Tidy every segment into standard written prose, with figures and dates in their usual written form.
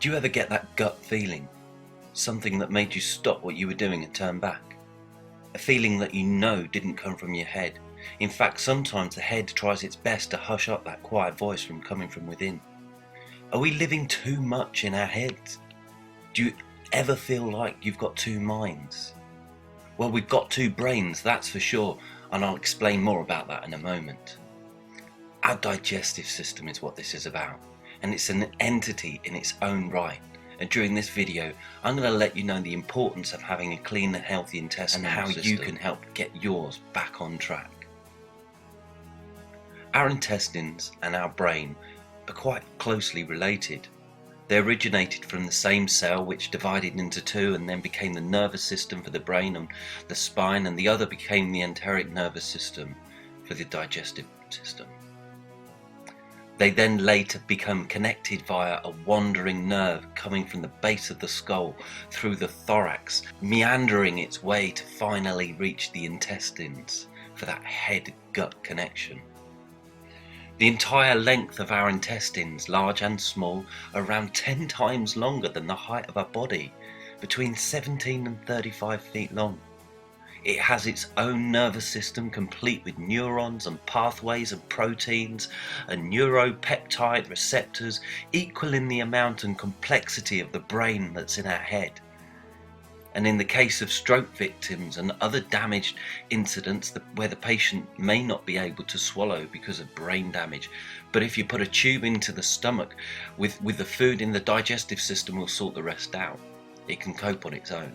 Do you ever get that gut feeling? Something that made you stop what you were doing and turn back? A feeling that you know didn't come from your head. In fact, sometimes the head tries its best to hush up that quiet voice from coming from within. Are we living too much in our heads? Do you ever feel like you've got two minds? Well, we've got two brains, that's for sure, and I'll explain more about that in a moment. Our digestive system is what this is about, and it's an entity in its own right. And during this video, I'm going to let you know the importance of having a clean and healthy intestinal system and how you can help get yours back on track. Our intestines and our brain are quite closely related. They originated from the same cell, which divided into two and then became the nervous system for the brain and the spine, and the other became the enteric nervous system for the digestive system. They then later become connected via a wandering nerve coming from the base of the skull through the thorax, meandering its way to finally reach the intestines for that head-gut connection. The entire length of our intestines, large and small, are around 10 times longer than the height of our body, between 17 and 35 feet long. It has its own nervous system complete with neurons and pathways and proteins and neuropeptide receptors equal in the amount and complexity of the brain that's in our head. And in the case of stroke victims and other damaged incidents where the patient may not be able to swallow because of brain damage, but if you put a tube into the stomach with the food in, the digestive system will sort the rest out. It can cope on its own.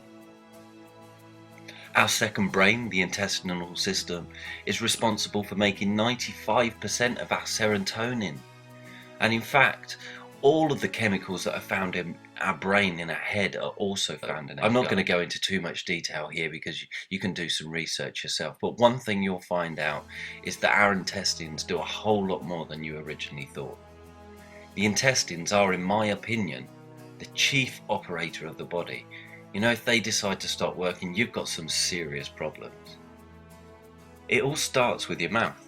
Our second brain, the intestinal system, is responsible for making 95% of our serotonin. And in fact, all of the chemicals that are found in our brain, in our head, are also found in our gut. I'm not going to go into too much detail here because you can do some research yourself. But one thing you'll find out is that our intestines do a whole lot more than you originally thought. The intestines are, in my opinion, the chief operator of the body. You know, if they decide to stop working, you've got some serious problems. It all starts with your mouth.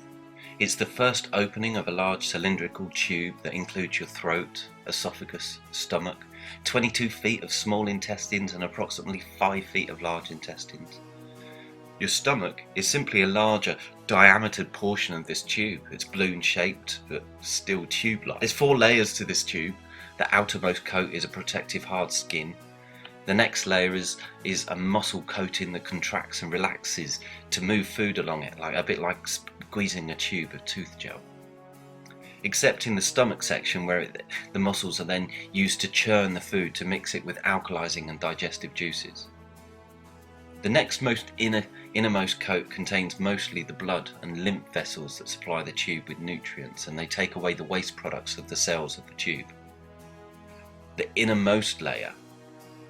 It's the first opening of a large cylindrical tube that includes your throat, esophagus, stomach, 22 feet of small intestines and approximately 5 feet of large intestines. Your stomach is simply a larger, diametered portion of this tube. It's balloon-shaped, but still tube-like. There's 4 layers to this tube. The outermost coat is a protective hard skin. The next layer is a muscle coating that contracts and relaxes to move food along it, a bit like squeezing a tube of tooth gel. Except in the stomach section, where the muscles are then used to churn the food to mix it with alkalizing and digestive juices. The next innermost coat contains mostly the blood and lymph vessels that supply the tube with nutrients, and they take away the waste products of the cells of the tube. The innermost layer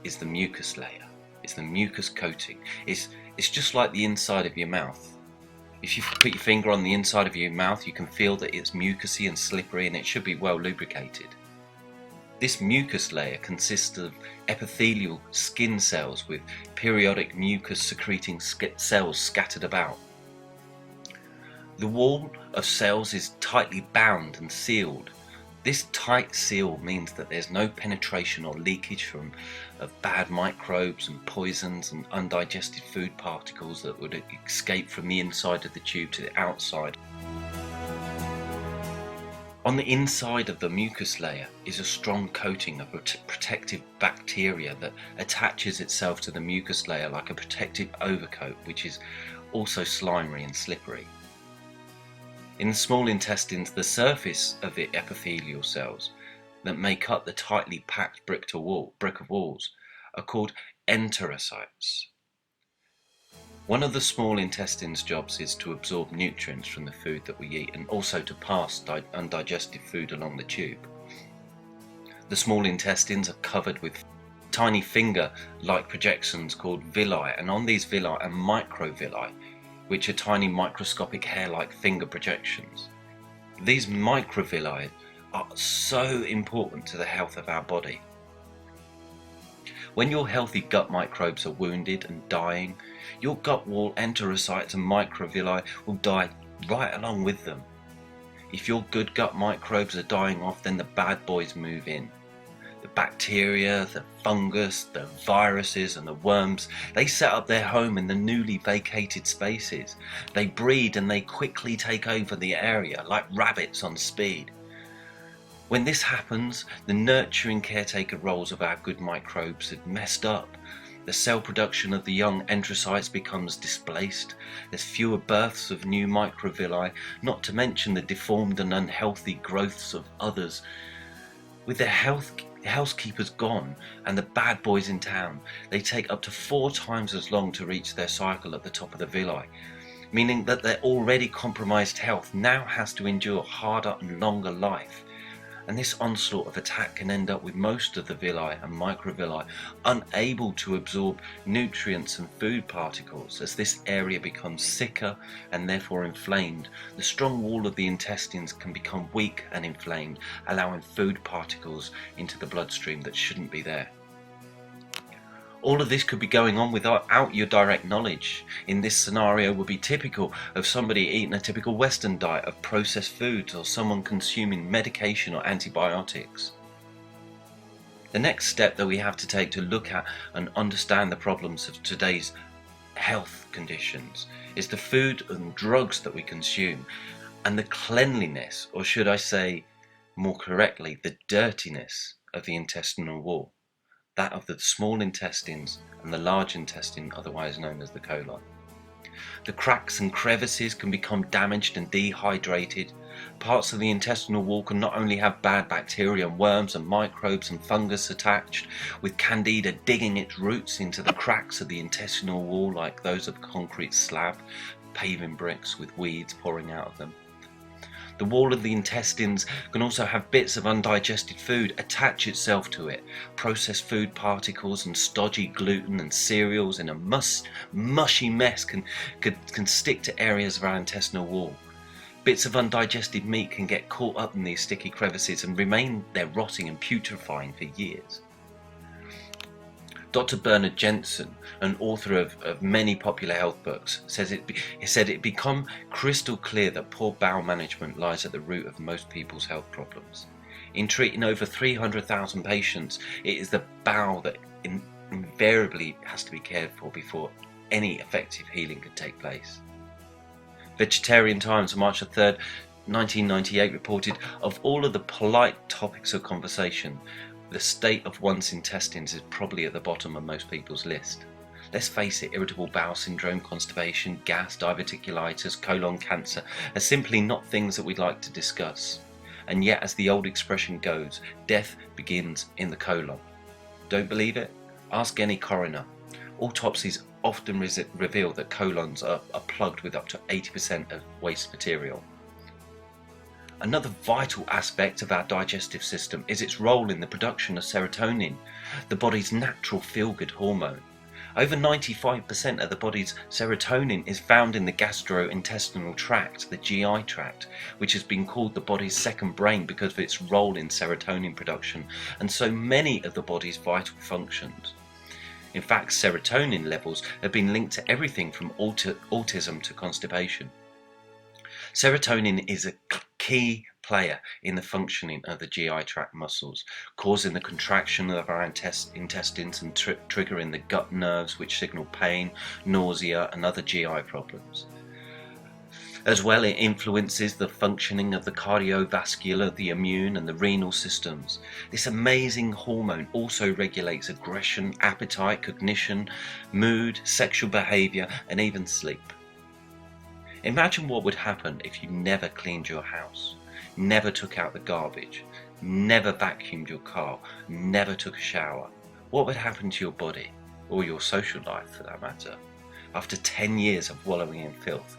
is the mucus layer. It's the mucus coating. It's just like the inside of your mouth. If you put your finger on the inside of your mouth, you can feel that it's mucousy and slippery, and it should be well lubricated. This mucus layer consists of epithelial skin cells with periodic mucus secreting cells scattered about. The wall of cells is tightly bound and sealed. This tight seal means that there's no penetration or leakage of bad microbes and poisons and undigested food particles that would escape from the inside of the tube to the outside. On the inside of the mucus layer is a strong coating of protective bacteria that attaches itself to the mucus layer like a protective overcoat, which is also slimy and slippery. In the small intestines, the surface of the epithelial cells that make up the tightly packed brick of walls are called enterocytes. One of the small intestine's jobs is to absorb nutrients from the food that we eat and also to pass undigested food along the tube. The small intestines are covered with tiny finger-like projections called villi, and on these villi are microvilli, which are tiny microscopic hair-like finger projections. These microvilli are so important to the health of our body. When your healthy gut microbes are wounded and dying, your gut wall enterocytes and microvilli will die right along with them. If your good gut microbes are dying off, then the bad boys move in. The bacteria, the fungus, the viruses and the worms, they set up their home in the newly vacated spaces. They breed and they quickly take over the area like rabbits on speed. When this happens, the nurturing caretaker roles of our good microbes have messed up. The cell production of the young enterocytes becomes displaced. There's fewer births of new microvilli, not to mention the deformed and unhealthy growths of others. With their housekeepers gone and the bad boys in town, they take up to 4 times as long to reach their cycle at the top of the villi, meaning that their already compromised health now has to endure harder and longer life. And this onslaught of attack can end up with most of the villi and microvilli unable to absorb nutrients and food particles. As this area becomes sicker and therefore inflamed, the strong wall of the intestines can become weak and inflamed, allowing food particles into the bloodstream that shouldn't be there. All of this could be going on without your direct knowledge. In this scenario would be typical of somebody eating a typical Western diet of processed foods, or someone consuming medication or antibiotics. The next step that we have to take to look at and understand the problems of today's health conditions is the food and drugs that we consume, and the cleanliness, or should I say more correctly, the dirtiness of the intestinal wall. That of the small intestines and the large intestine, otherwise known as the colon. The cracks and crevices can become damaged and dehydrated. Parts of the intestinal wall can not only have bad bacteria and worms and microbes and fungus attached, with candida digging its roots into the cracks of the intestinal wall like those of a concrete slab, paving bricks with weeds pouring out of them. The wall of the intestines can also have bits of undigested food attach itself to it. Processed food particles and stodgy gluten and cereals in a mushy mess can stick to areas of our intestinal wall. Bits of undigested meat can get caught up in these sticky crevices and remain there rotting and putrefying for years. Dr. Bernard Jensen, an author of many popular health books, said it become crystal clear that poor bowel management lies at the root of most people's health problems. In treating over 300,000 patients, it is the bowel that invariably has to be cared for before any effective healing could take place. Vegetarian Times, March 3rd, 1998 reported, of all of the polite topics of conversation, the state of one's intestines is probably at the bottom of most people's list. Let's face it, irritable bowel syndrome, constipation, gas, diverticulitis, colon cancer are simply not things that we'd like to discuss. And yet, as the old expression goes, death begins in the colon. Don't believe it? Ask any coroner. Autopsies often reveal that colons are plugged with up to 80% of waste material. Another vital aspect of our digestive system is its role in the production of serotonin, the body's natural feel-good hormone. Over 95% of the body's serotonin is found in the gastrointestinal tract, the GI tract, which has been called the body's second brain because of its role in serotonin production and so many of the body's vital functions. In fact, serotonin levels have been linked to everything from autism to constipation. Serotonin is a key player in the functioning of the GI tract muscles, causing the contraction of our intestines and triggering the gut nerves which signal pain, nausea and other GI problems. As well, it influences the functioning of the cardiovascular, the immune and the renal systems. This amazing hormone also regulates aggression, appetite, cognition, mood, sexual behavior and even sleep. Imagine what would happen if you never cleaned your house, never took out the garbage, never vacuumed your car, never took a shower. What would happen to your body, or your social life for that matter? After 10 years of wallowing in filth,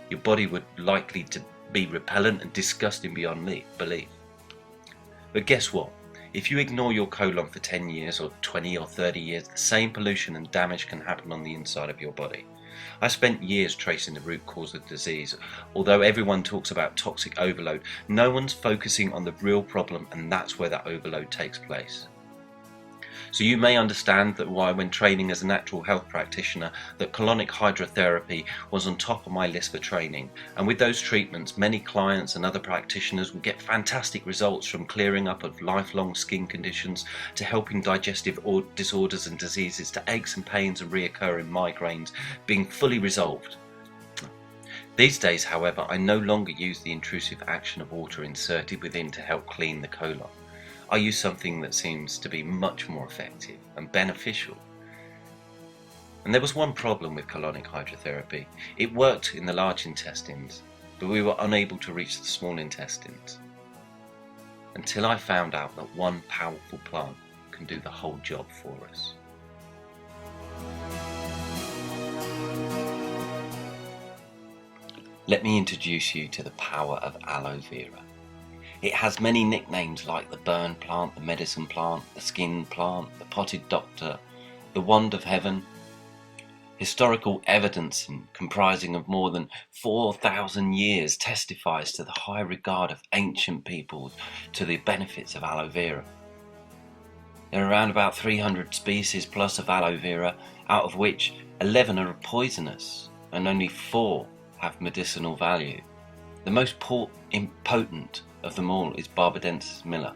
your body would likely to be repellent and disgusting beyond belief. But guess what? If you ignore your colon for 10 years or 20 or 30 years, the same pollution and damage can happen on the inside of your body. I spent years tracing the root cause of disease. Although everyone talks about toxic overload, no one's focusing on the real problem, and that's where that overload takes place. So you may understand that why, when training as a natural health practitioner, that colonic hydrotherapy was on top of my list for training. And with those treatments, many clients and other practitioners will get fantastic results, from clearing up of lifelong skin conditions to helping digestive disorders and diseases, to aches and pains and reoccurring migraines being fully resolved. These days, however, I no longer use the intrusive action of water inserted within to help clean the colon. I use something that seems to be much more effective and beneficial. And there was one problem with colonic hydrotherapy. It worked in the large intestines, but we were unable to reach the small intestines. Until I found out that one powerful plant can do the whole job for us. Let me introduce you to the power of aloe vera. It has many nicknames like the burn plant, the medicine plant, the skin plant, the potted doctor, the wand of heaven. Historical evidence, comprising of more than 4,000 years, testifies to the high regard of ancient peoples to the benefits of aloe vera. There are around about 300 species plus of aloe vera, out of which 11 are poisonous and only 4 have medicinal value. The most potent of them all is Barbadensis miller.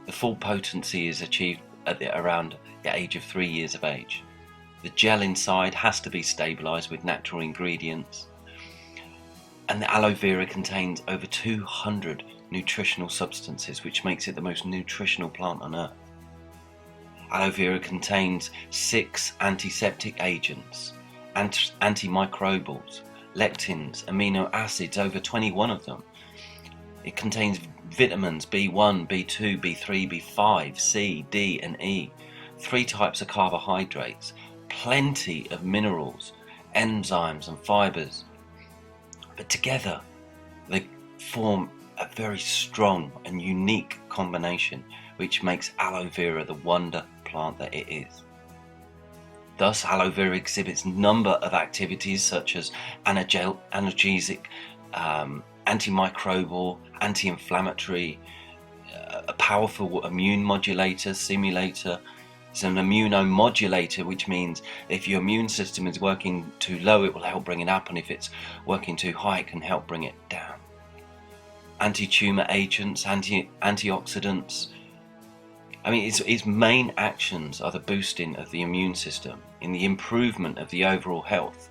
The full potency is achieved at around the age of 3 years of age. The gel inside has to be stabilized with natural ingredients, and the aloe vera contains over 200 nutritional substances, which makes it the most nutritional plant on earth. Aloe vera contains 6 antiseptic agents, antimicrobials, lectins, amino acids, over 21 of them. It contains vitamins B1, B2, B3, B5, C, D and E, 3 types of carbohydrates, plenty of minerals, enzymes and fibers. But together they form a very strong and unique combination, which makes aloe vera the wonder plant that it is. Thus, aloe vera exhibits a number of activities such as analgesic, antimicrobial, anti-inflammatory, a powerful immune modulator, simulator. It's an immunomodulator, which means if your immune system is working too low, it will help bring it up, and if it's working too high, it can help bring it down. Anti-tumor agents, antioxidants. I mean, its main actions are the boosting of the immune system, in the improvement of the overall health.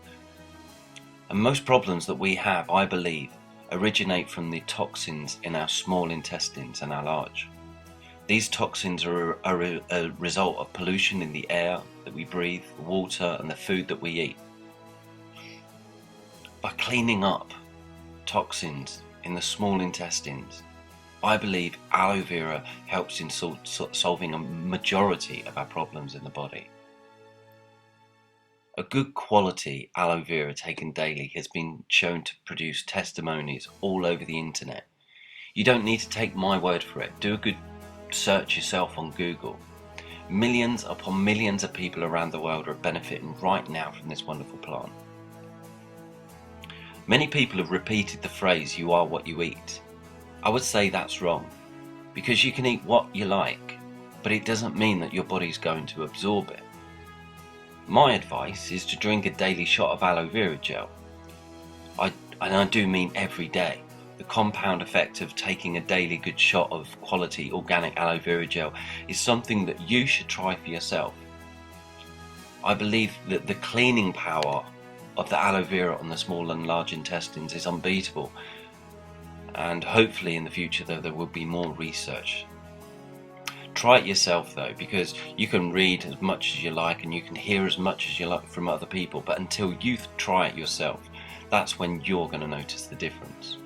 And most problems that we have, I believe, originate from the toxins in our small intestines and our large. These toxins are a result of pollution in the air that we breathe, the water and the food that we eat. By cleaning up toxins in the small intestines, I believe aloe vera helps in solving a majority of our problems in the body. A good quality aloe vera taken daily has been shown to produce testimonies all over the internet. You don't need to take my word for it. Do a good search yourself on Google. Millions upon millions of people around the world are benefiting right now from this wonderful plant. Many people have repeated the phrase, "You are what you eat." I would say that's wrong, because you can eat what you like, but it doesn't mean that your body's going to absorb it. My advice is to drink a daily shot of aloe vera gel. I do mean every day. The compound effect of taking a daily good shot of quality organic aloe vera gel is something that you should try for yourself. I believe that the cleaning power of the aloe vera on the small and large intestines is unbeatable. And hopefully in the future there will be more research. Try it yourself though, because you can read as much as you like and you can hear as much as you like from other people, but until you try it yourself, that's when you're going to notice the difference.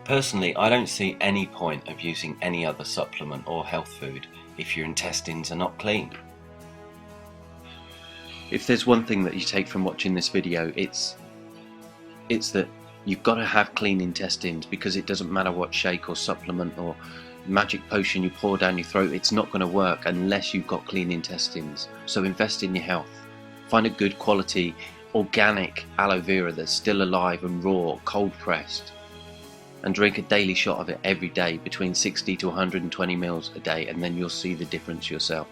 Personally, I don't see any point of using any other supplement or health food if your intestines are not clean. If there's one thing that you take from watching this video, it's that you've got to have clean intestines, because it doesn't matter what shake or supplement or magic potion you pour down your throat, it's not going to work unless you've got clean intestines. So invest in your health. Find a good quality organic aloe vera that's still alive and raw, cold pressed, and drink a daily shot of it every day, between 60 to 120 ml a day, and then you'll see the difference yourself.